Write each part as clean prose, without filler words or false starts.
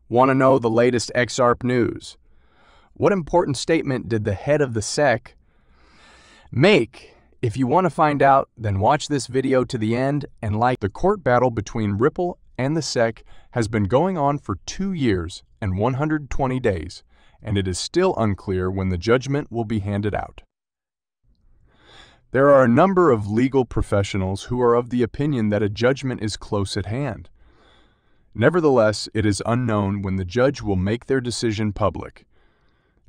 Want to know the latest XRP news? What important statement did the head of the SEC make? If you want to find out, then watch this video to the end and like. The court battle between Ripple and the SEC has been going on for 2 years and 120 days, and it is still unclear when the judgment will be handed out. There are a number of legal professionals who are of the opinion that a judgment is close at hand. Nevertheless, it is unknown when the judge will make their decision public.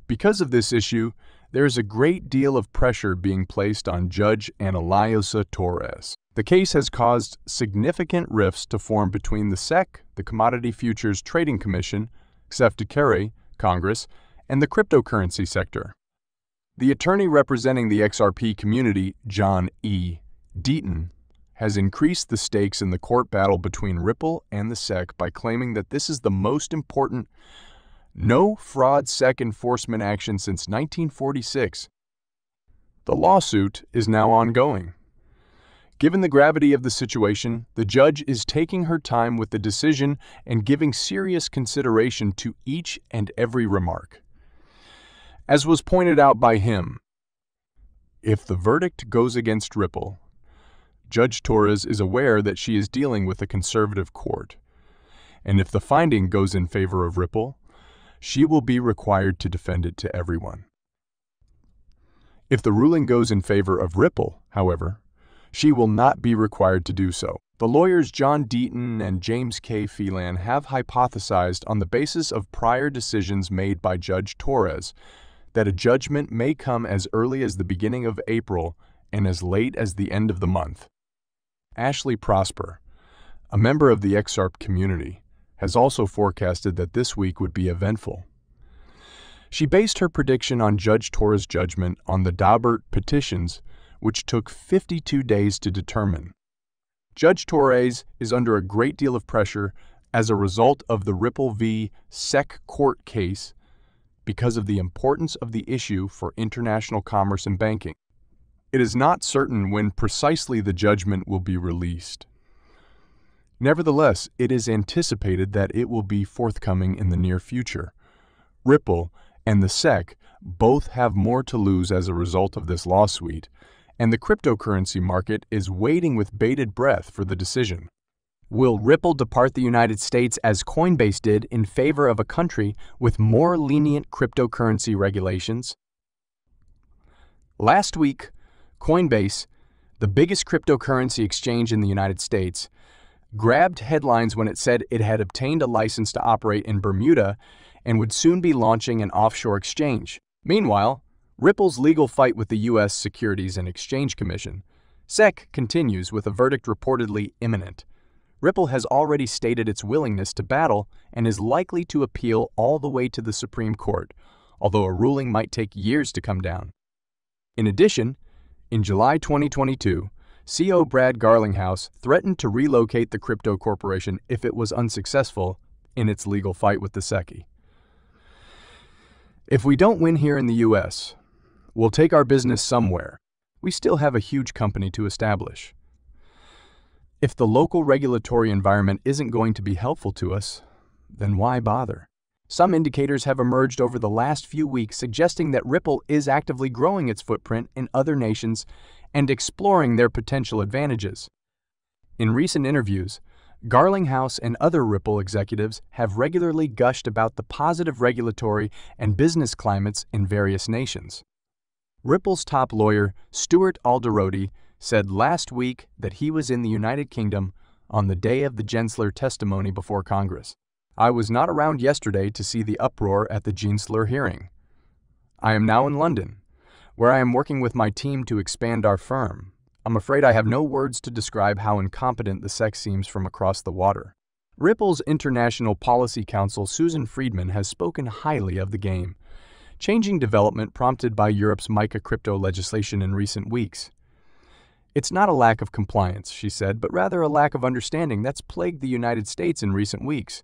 Because of this issue, there is a great deal of pressure being placed on Judge Analisa Torres. The case has caused significant rifts to form between the SEC, the Commodity Futures Trading Commission, CFTC, Congress, and the cryptocurrency sector. The attorney representing the XRP community, John E. Deaton, has increased the stakes in the court battle between Ripple and the SEC by claiming that this is the most important no-fraud SEC enforcement action since 1946. The lawsuit is now ongoing. Given the gravity of the situation, the judge is taking her time with the decision and giving serious consideration to each and every remark. As was pointed out by him, if the verdict goes against Ripple, Judge Torres is aware that she is dealing with a conservative court, and if the finding goes in favor of Ripple, she will be required to defend it to everyone. If the ruling goes in favor of Ripple, however, she will not be required to do so. The lawyers John Deaton and James K. Phelan have hypothesized on the basis of prior decisions made by Judge Torres that a judgment may come as early as the beginning of April and as late as the end of the month. Ashley Prosper, a member of the XRP community, has also forecasted that this week would be eventful. She based her prediction on Judge Torres' judgment on the Daubert petitions, which took 52 days to determine. Judge Torres is under a great deal of pressure as a result of the Ripple v. SEC court case because of the importance of the issue for international commerce and banking. It is not certain when precisely the judgment will be released. Nevertheless, it is anticipated that it will be forthcoming in the near future. Ripple and the SEC both have more to lose as a result of this lawsuit, and the cryptocurrency market is waiting with bated breath for the decision. Will Ripple depart the United States as Coinbase did in favor of a country with more lenient cryptocurrency regulations? Last week, Coinbase, the biggest cryptocurrency exchange in the United States, grabbed headlines when it said it had obtained a license to operate in Bermuda and would soon be launching an offshore exchange. Meanwhile, Ripple's legal fight with the U.S. Securities and Exchange Commission, SEC, continues with a verdict reportedly imminent. Ripple has already stated its willingness to battle and is likely to appeal all the way to the Supreme Court, although a ruling might take years to come down. In addition, in July 2022, CEO Brad Garlinghouse threatened to relocate the crypto corporation if it was unsuccessful in its legal fight with the SEC. If we don't win here in the U.S., we'll take our business somewhere. We still have a huge company to establish. If the local regulatory environment isn't going to be helpful to us, then why bother? Some indicators have emerged over the last few weeks suggesting that Ripple is actively growing its footprint in other nations and exploring their potential advantages. In recent interviews, Garlinghouse and other Ripple executives have regularly gushed about the positive regulatory and business climates in various nations. Ripple's top lawyer, Stuart Alderoty, said last week that he was in the United Kingdom on the day of the Gensler testimony before Congress. I was not around yesterday to see the uproar at the Gensler hearing. I am now in London, where I am working with my team to expand our firm. I'm afraid I have no words to describe how incompetent the SEC seems from across the water. Ripple's International Policy Counsel Susan Friedman has spoken highly of the game, changing development prompted by Europe's MiCA crypto legislation in recent weeks. It's not a lack of compliance, she said, but rather a lack of understanding that's plagued the United States in recent weeks.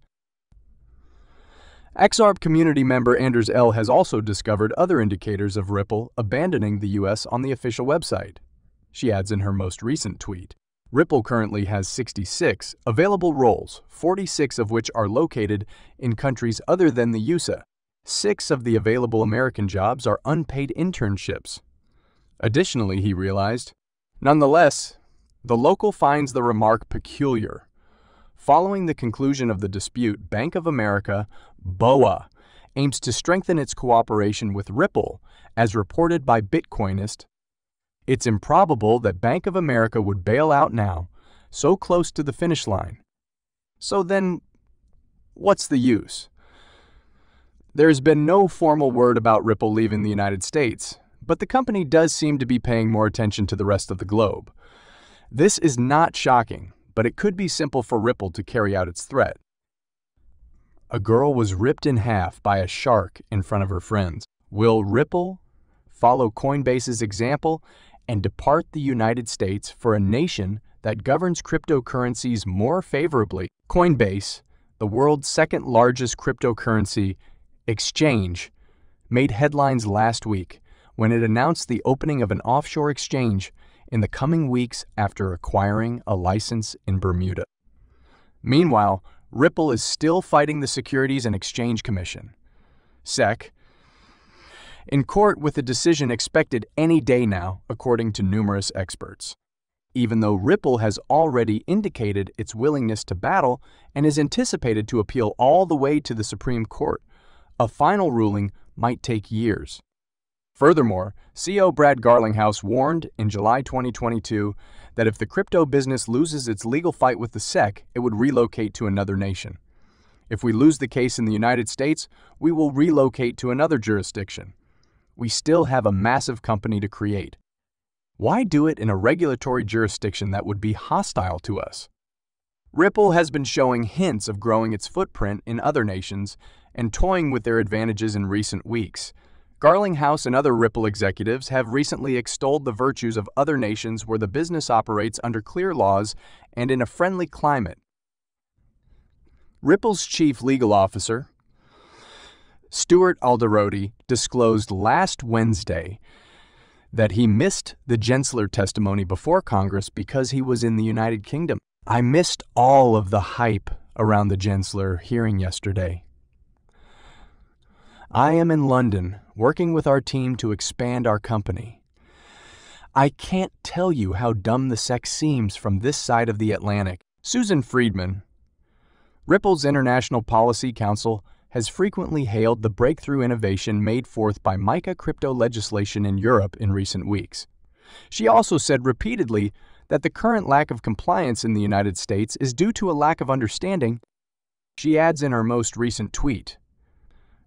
XRP community member Anders L. has also discovered other indicators of Ripple abandoning the U.S. on the official website. She adds in her most recent tweet, Ripple currently has 66 available roles, 46 of which are located in countries other than the USA. 6 of the available American jobs are unpaid internships. Additionally, he realized, nonetheless, the local finds the remark peculiar. Following the conclusion of the dispute, Bank of America, BOA, aims to strengthen its cooperation with Ripple, as reported by Bitcoinist. It's improbable that Bank of America would bail out now, so close to the finish line. So then, what's the use? There's been no formal word about Ripple leaving the United States, but the company does seem to be paying more attention to the rest of the globe. This is not shocking, but it could be simple for Ripple to carry out its threat. A girl was ripped in half by a shark in front of her friends. Will Ripple follow Coinbase's example and depart the United States for a nation that governs cryptocurrencies more favorably? Coinbase, the world's second largest cryptocurrency exchange, made headlines last week when it announced the opening of an offshore exchange in the coming weeks after acquiring a license in Bermuda. Meanwhile, Ripple is still fighting the Securities and Exchange Commission, SEC, in court with a decision expected any day now, according to numerous experts. Even though Ripple has already indicated its willingness to battle and is anticipated to appeal all the way to the Supreme Court, a final ruling might take years. Furthermore, CEO Brad Garlinghouse warned in July 2022 that if the crypto business loses its legal fight with the SEC, it would relocate to another nation. If we lose the case in the United States, we will relocate to another jurisdiction. We still have a massive company to create. Why do it in a regulatory jurisdiction that would be hostile to us? Ripple has been showing hints of growing its footprint in other nations and toying with their advantages in recent weeks. Garlinghouse and other Ripple executives have recently extolled the virtues of other nations where the business operates under clear laws and in a friendly climate. Ripple's chief legal officer, Stuart Alderoty, disclosed last Wednesday that he missed the Gensler testimony before Congress because he was in the United Kingdom. I missed all of the hype around the Gensler hearing yesterday. I am in London, working with our team to expand our company. I can't tell you how dumb the SEC seems from this side of the Atlantic. Susan Friedman, Ripple's International Policy Counsel, has frequently hailed the breakthrough innovation made forth by MiCA crypto legislation in Europe in recent weeks. She also said repeatedly that the current lack of compliance in the United States is due to a lack of understanding. She adds in her most recent tweet,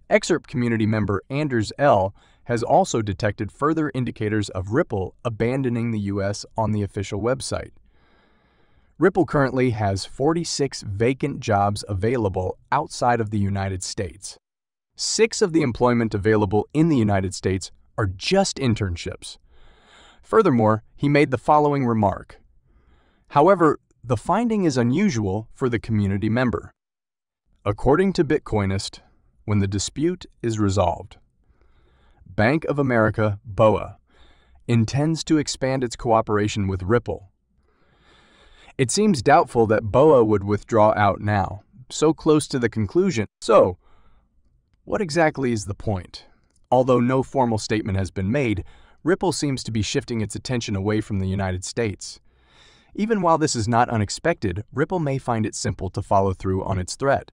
XRP community member Anders L. has also detected further indicators of Ripple abandoning the U.S. on the official website. Ripple currently has 46 vacant jobs available outside of the United States. 6 of the employment available in the United States are just internships. Furthermore, he made the following remark. However, the finding is unusual for the community member. According to Bitcoinist, when the dispute is resolved, Bank of America, BOA, intends to expand its cooperation with Ripple. It seems doubtful that BOA would withdraw out now, so close to the conclusion. So, what exactly is the point? Although no formal statement has been made, Ripple seems to be shifting its attention away from the United States. Even while this is not unexpected, Ripple may find it simple to follow through on its threat.